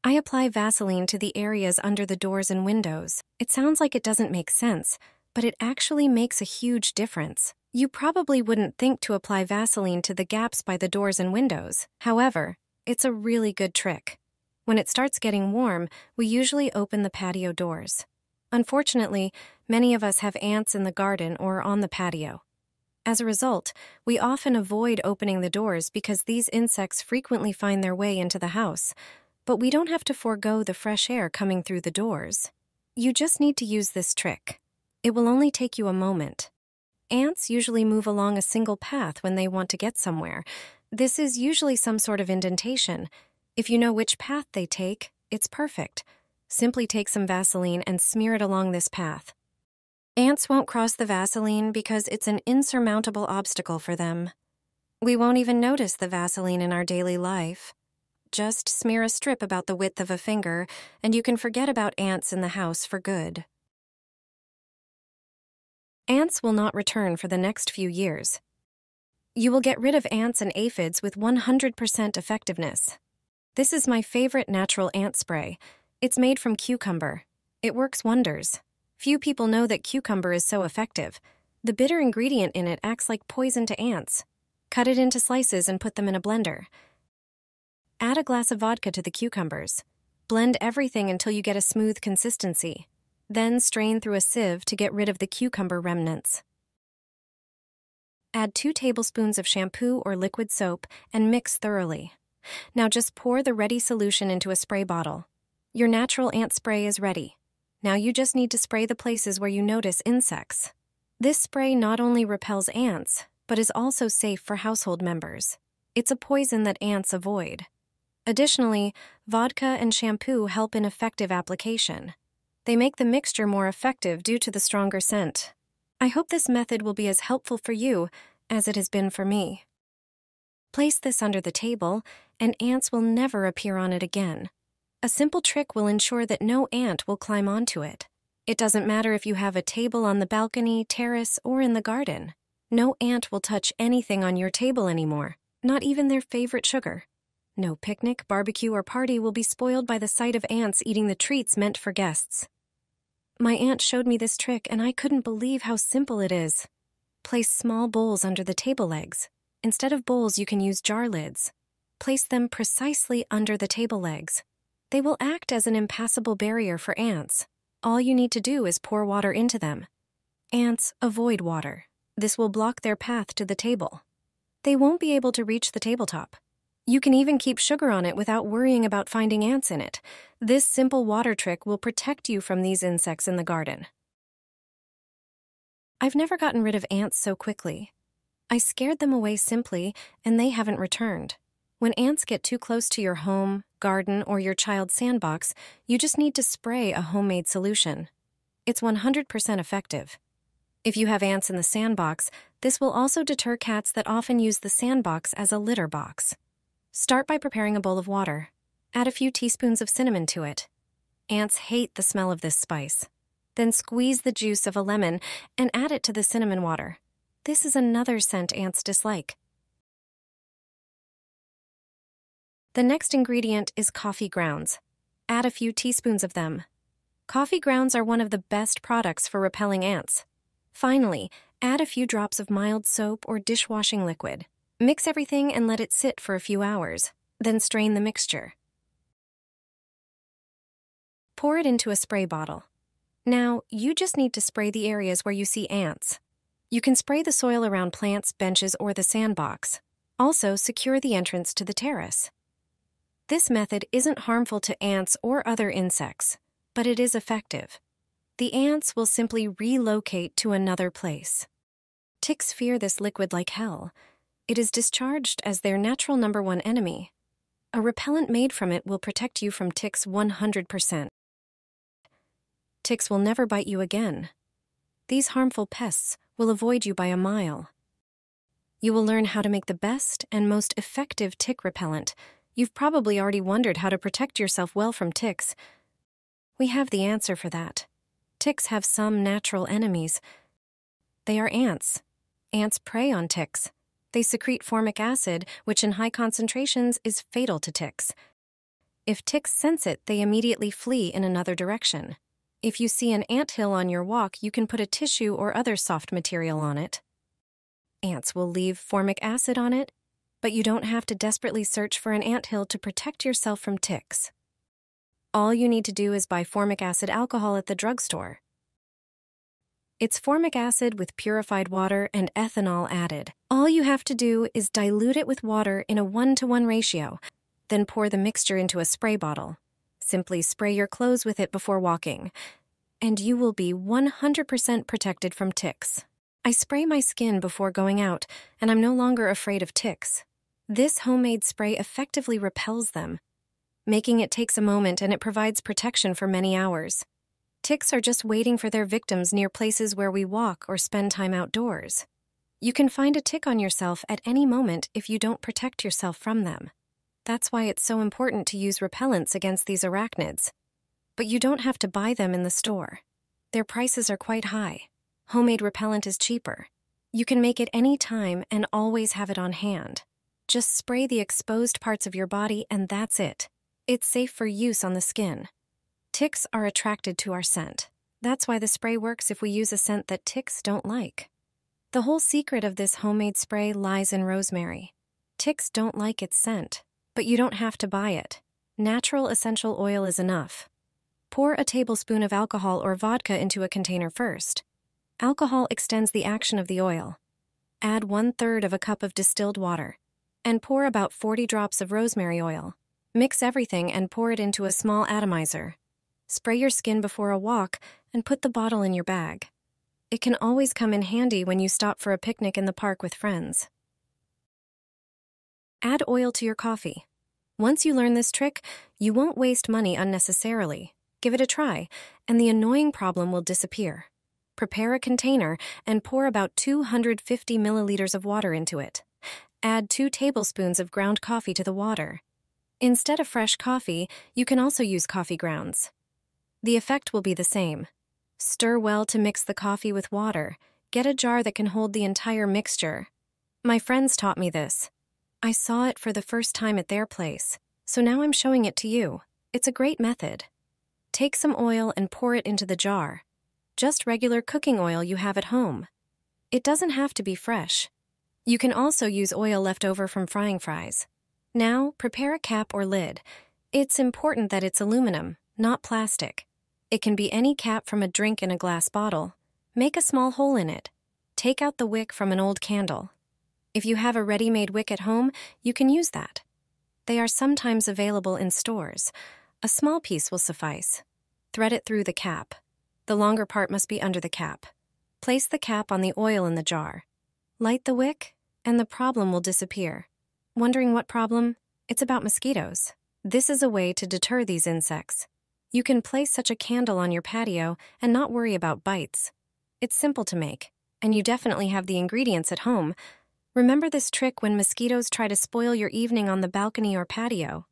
I apply Vaseline to the areas under the doors and windows. It sounds like it doesn't make sense, but it actually makes a huge difference. You probably wouldn't think to apply Vaseline to the gaps by the doors and windows. However, it's a really good trick. When it starts getting warm, we usually open the patio doors. Unfortunately, many of us have ants in the garden or on the patio. As a result, we often avoid opening the doors because these insects frequently find their way into the house. But we don't have to forego the fresh air coming through the doors. You just need to use this trick. It will only take you a moment. Ants usually move along a single path when they want to get somewhere. This is usually some sort of indentation. If you know which path they take, it's perfect. Simply take some Vaseline and smear it along this path. Ants won't cross the Vaseline because it's an insurmountable obstacle for them. We won't even notice the Vaseline in our daily life. Just smear a strip about the width of a finger, and you can forget about ants in the house for good. Ants will not return for the next few years. You will get rid of ants and aphids with 100% effectiveness. This is my favorite natural ant spray. It's made from cucumber. It works wonders. Few people know that cucumber is so effective. The bitter ingredient in it acts like poison to ants. Cut it into slices and put them in a blender. Add a glass of vodka to the cucumbers. Blend everything until you get a smooth consistency. Then strain through a sieve to get rid of the cucumber remnants. Add 2 tablespoons of shampoo or liquid soap and mix thoroughly. Now just pour the ready solution into a spray bottle. Your natural ant spray is ready. Now you just need to spray the places where you notice insects. This spray not only repels ants, but is also safe for household members. It's a poison that ants avoid. Additionally, vodka and shampoo help in effective application. They make the mixture more effective due to the stronger scent. I hope this method will be as helpful for you as it has been for me. Place this under the table, and ants will never appear on it again. A simple trick will ensure that no ant will climb onto it. It doesn't matter if you have a table on the balcony, terrace, or in the garden. No ant will touch anything on your table anymore, not even their favorite sugar. No picnic, barbecue, or party will be spoiled by the sight of ants eating the treats meant for guests. My aunt showed me this trick, and I couldn't believe how simple it is. Place small bowls under the table legs. Instead of bowls, you can use jar lids. Place them precisely under the table legs. They will act as an impassable barrier for ants. All you need to do is pour water into them. Ants avoid water. This will block their path to the table. They won't be able to reach the tabletop. You can even keep sugar on it without worrying about finding ants in it. This simple water trick will protect you from these insects in the garden. I've never gotten rid of ants so quickly. I scared them away simply, and they haven't returned. When ants get too close to your home, garden, or your child's sandbox, you just need to spray a homemade solution. It's 100% effective. If you have ants in the sandbox, this will also deter cats that often use the sandbox as a litter box. Start by preparing a bowl of water. Add a few teaspoons of cinnamon to it. Ants hate the smell of this spice. Then squeeze the juice of a lemon and add it to the cinnamon water. This is another scent ants dislike. The next ingredient is coffee grounds. Add a few teaspoons of them. Coffee grounds are one of the best products for repelling ants. Finally, add a few drops of mild soap or dishwashing liquid. Mix everything and let it sit for a few hours, then strain the mixture. Pour it into a spray bottle. Now, you just need to spray the areas where you see ants. You can spray the soil around plants, benches, or the sandbox. Also, secure the entrance to the terrace. This method isn't harmful to ants or other insects, but it is effective. The ants will simply relocate to another place. Ticks fear this liquid like hell. It is discharged as their natural #1 enemy. A repellent made from it will protect you from ticks 100%. Ticks will never bite you again. These harmful pests will avoid you by a mile. You will learn how to make the best and most effective tick repellent. You've probably already wondered how to protect yourself well from ticks. We have the answer for that. Ticks have some natural enemies. They are ants. Ants prey on ticks. They secrete formic acid, which in high concentrations is fatal to ticks. If ticks sense it, they immediately flee in another direction. If you see an anthill on your walk, you can put a tissue or other soft material on it. Ants will leave formic acid on it, but you don't have to desperately search for an anthill to protect yourself from ticks. All you need to do is buy formic acid alcohol at the drugstore. It's formic acid with purified water and ethanol added. All you have to do is dilute it with water in a 1-to-1 ratio, then pour the mixture into a spray bottle. Simply spray your clothes with it before walking, and you will be 100% protected from ticks. I spray my skin before going out, and I'm no longer afraid of ticks. This homemade spray effectively repels them. Making it takes a moment, and it provides protection for many hours. Ticks are just waiting for their victims near places where we walk or spend time outdoors. You can find a tick on yourself at any moment if you don't protect yourself from them. That's why it's so important to use repellents against these arachnids. But you don't have to buy them in the store. Their prices are quite high. Homemade repellent is cheaper. You can make it any time and always have it on hand. Just spray the exposed parts of your body and that's it. It's safe for use on the skin. Ticks are attracted to our scent. That's why the spray works if we use a scent that ticks don't like. The whole secret of this homemade spray lies in rosemary. Ticks don't like its scent, but you don't have to buy it. Natural essential oil is enough. Pour a tablespoon of alcohol or vodka into a container first. Alcohol extends the action of the oil. Add 1/3 of a cup of distilled water, and pour about 40 drops of rosemary oil. Mix everything and pour it into a small atomizer. Spray your skin before a walk and put the bottle in your bag. It can always come in handy when you stop for a picnic in the park with friends. Add oil to your coffee. Once you learn this trick, you won't waste money unnecessarily. Give it a try, and the annoying problem will disappear. Prepare a container and pour about 250 milliliters of water into it. Add 2 tablespoons of ground coffee to the water. Instead of fresh coffee, you can also use coffee grounds. The effect will be the same. Stir well to mix the coffee with water. Get a jar that can hold the entire mixture. My friends taught me this. I saw it for the first time at their place, so now I'm showing it to you. It's a great method. Take some oil and pour it into the jar. Just regular cooking oil you have at home. It doesn't have to be fresh. You can also use oil left over from frying fries. Now, prepare a cap or lid. It's important that it's aluminum, not plastic. It can be any cap from a drink in a glass bottle. Make a small hole in it. Take out the wick from an old candle. If you have a ready-made wick at home, you can use that. They are sometimes available in stores. A small piece will suffice. Thread it through the cap. The longer part must be under the cap. Place the cap on the oil in the jar. Light the wick, and the problem will disappear. Wondering what problem? It's about mosquitoes. This is a way to deter these insects. You can place such a candle on your patio and not worry about bites. It's simple to make, and you definitely have the ingredients at home. Remember this trick when mosquitoes try to spoil your evening on the balcony or patio.